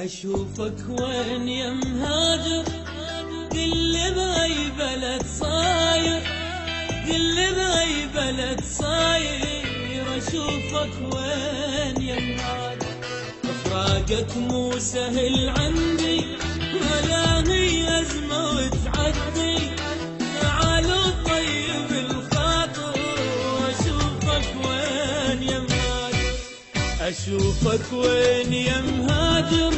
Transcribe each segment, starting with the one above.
أشوفك وين يا مهاجر، قل بأي بلد صاير، قل بأي بلد صاير. أشوفك وين يا مهاجر، فراقك مو سهل عندي ولا هي أزمة وتعدي. تعالوا طيب الخاطر، أشوفك وين يا مهاجر، أشوفك وين يا مهاجر.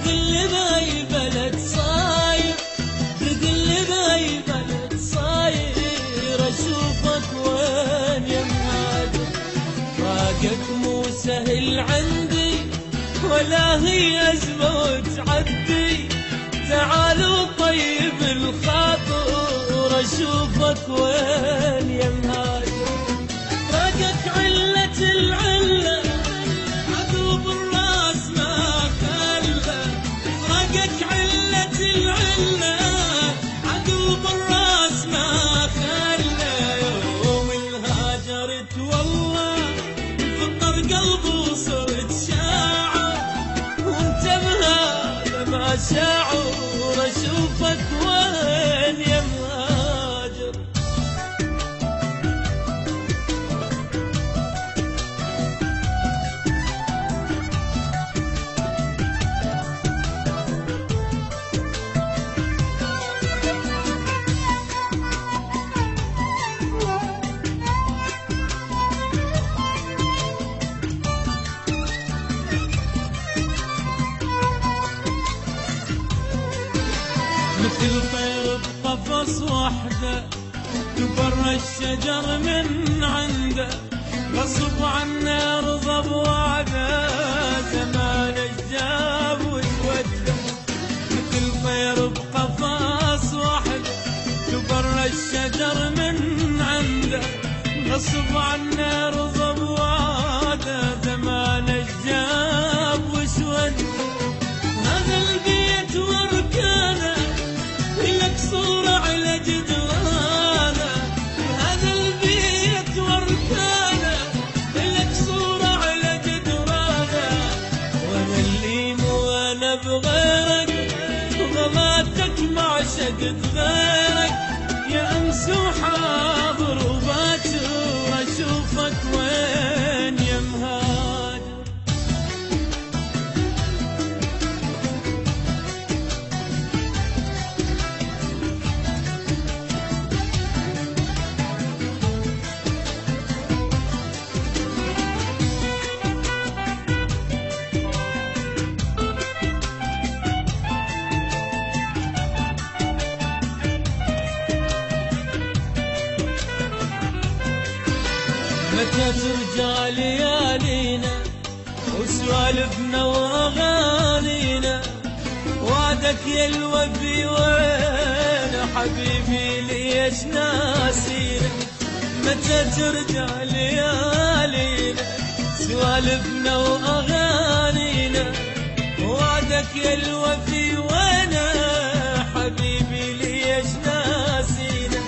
قل بأي بلد صاير، قل بأي بلد صاير. أشوفك وين يا مهاجر، فراقك مو سهل عندي ولا هي أزمة وتعدي. تعالوا طيب الخاطر، أشوفك وين يا مهاجر. فراقك علة العلة، عذوب الراس ما خلى. فراقك علة العلة، عذوب الراس ما خلى. يوم الهاجرت والله فطر قلبي وصرت شاعر، وانت بهذا ما شاعر. أشوفك وين يا مهاجر. مثل طير بقفص وحده، كبر الشجر من عنده. غصب عنه رضى بوعده، زمان الجاب وتوده. مثل طير بقفص وحده، كبر الشجر من عنده. غصب عنه رضى بوعده، زمان الجاب وسوده. هذا البيت واركانه لك صورة على جدرانه. هذا البيت واركانه لك صورة على جدرانه. وانا اللي مو انا بغيرك، وغلاتك ما عشقت غيرك. يا امس وحاضر وباكر، اشوفك وين يا مهاجر. متى ترجع ليالينا وسوالفنا واغانينا. وعدك يا الوفي وين حبيبي ليش ناسينا. متى ترجع ليالينا سوالفنا واغانينا. وعدك يا الوفي وين حبيبي ليش ناسينا.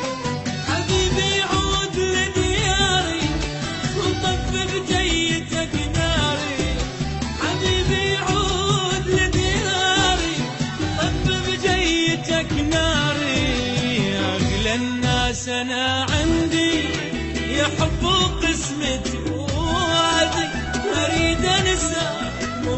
حبيبي عود لدياري وطفي بجيتك ناري. حبيبي عود لدياري طفي بجيتك ناري. أغلى الناس أنا عندي يا حب وقسمتي ووعدي. أريد أنسى مو